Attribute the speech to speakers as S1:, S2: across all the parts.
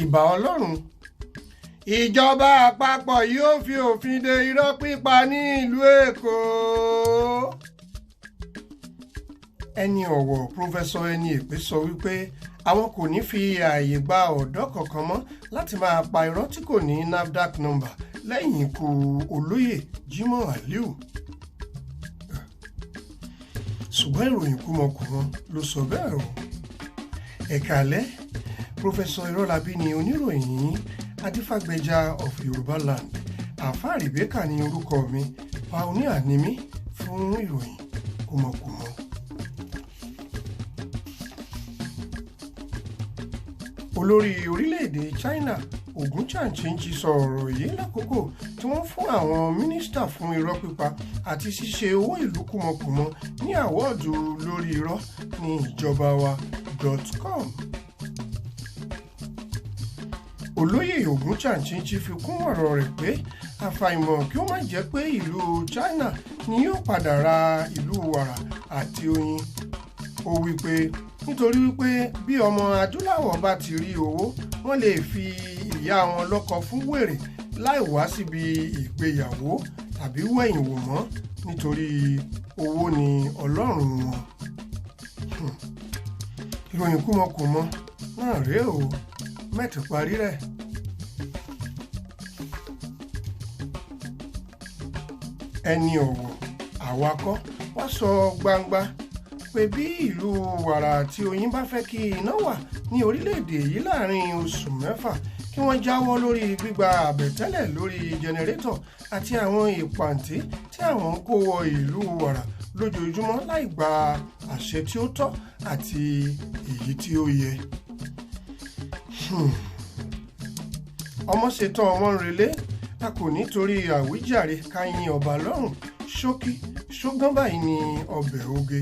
S1: ìbà ọlọ́run ìjọba àpapọ̀ yóò fi òfin de irọ́ pípa ní ìlú èkó. ẹni ọ̀wọ̀ pírọfẹ́sọ Ẹnièpé sọ wípé àwọn kò ní fi ààyè gba ọ̀dọ́ kankan mọ́ láti máa pa irọ́ tí kò ní NAFDAC nọ́mbà lẹ́yìn ikú olóyè Jimoh Aliu. ṣùgbọ́n ìròyìn kúmọkùmọ ló sọ bẹ́ẹ̀ o. ẹ̀kálẹ́ pírọfẹ́sọ Irọ́lábí ni oníròyìn adífàgbẹ́jà of Yorùbá land. Àfáà Rèbékà ní orúkọ mi, pioneer ni mí fún ìròyìn kúmọkùmọ. olórí orílẹ̀-èdè China Ogun Chanchinchi sọ ọ̀rọ̀ yìí lákòókò tí wọ́n fún àwọn mínísítà fún irọ́ pípa àti ṣíṣe owó ìlú kúmọkùmọ ní àwọ́ọ̀dù lórí irọ́ ní ìjọbawa.com. olóyè Ogun Chanchinchi fi kún ọ̀rọ̀ rẹ̀ pé àfàìmọ̀ kí ó má jẹ́ pé ìlú China ni yóò padà ra ìlú wàrà àti oyin. ó wí pé nítorí wípé bí ọmọ adúláwọ̀ bá ti rí owó wọ́n lè fi ìyá wọn lọ́kọ fún wèrè láì wá síbi ìgbéyàwó tàbí wẹ̀yìn wò mọ́ nítorí owó ni ọlọ́run wọn. ìròyìn kúmọkùmọ náà rèé o, mẹ́tì parí rẹ̀. ẹni ọ̀wọ̀ àwakọ́ wá sọ gbangba pé bí ìlú wàrà àti oyin bá fẹ́ kí iná wà ní orílẹ̀-èdè yìí láàrin oṣù mẹ́fà kí wọ́n jáwọ́ lórí gbígba àbẹ̀tẹ́lẹ̀ lórí jẹnẹrétọ̀ àti àwọn ìpàǹtí tí àwọn ń kó wọ ìlú wàrà lójoojúmọ́ láì gba àṣẹ tí ó tọ́ àti èyí tí ó yẹ. ọmọ ṣetán ọmọ ń relé, a kò nítorí àwíjàre ká yin ọba lọ́rùn. ṣókí ṣógán báyìí ni ọbẹ̀ oge.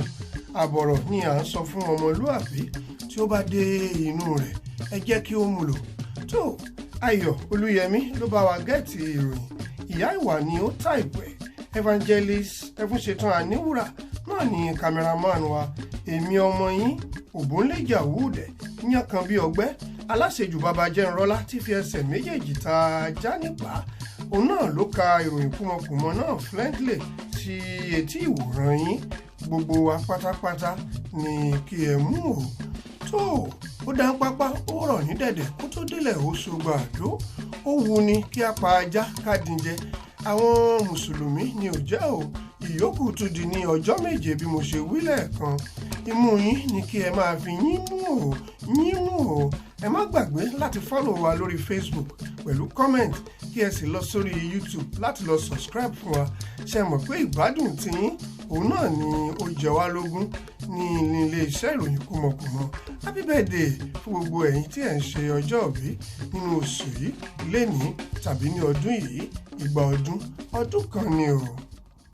S1: àbọ̀rọ̀ ni à ń sọ fún ọmọlúàbí, tí ó bá dé inú rẹ̀ ẹ jẹ́ kí ó mú lò. tó Ayọ̀ Olúyẹmí ló bá wa gẹ́ẹ̀tì ìròyìn. ìyá ìwà ni ó tàìpẹ́. Evangelist Ẹfúnṣetán Àníwúrà náà ni cameraman wa. èmi ọmọ yín Ògbónléjà Wúdẹ̀ yán kan bí ọgbẹ́ aláṣejù bàbá jẹ́nrọ́lá tí fi ẹsẹ̀ méjèèjì ta ajá nípa. òun náà ló ka ìròyìn kúmọkùmọ náà fluently sí etí ìwòran yín. gbogbo wa pátápátá ni kí ẹ mú o. tó ó dá pápá ó rọ̀ ní dẹ̀dẹ̀ kó tó délẹ̀ ó ṣògbà àdó. ó wu ni kí a pa ajá ká dín jẹ. àwọn mùsùlùmí ni ò jẹ́ o. ìyókù tún di ní ọjọ́ méje bí mo ṣe wí lẹ́ẹ̀kan. imú yín ni kí ẹ máa fi yín mú o, yín mú o. ẹ má gbàgbé láti follow wa lórí Facebook pẹ̀lú comment, kí ẹ sì lọ sórí YouTube láti lọ subscribe fún wa. ṣe mọ̀ pé ìgbádùn tiyín òun náà ni ó jẹ wá lógún ní ilé iṣẹ́ ìròyìn kúmọkùmọ. happy birthday fún gbogbo ẹ̀yin tí ẹ̀ ń ṣe ọjọ́ òbí nínú oṣù yìí lénìí tàbí ní ọdún yìí. ìgbà ọdún kan ni o.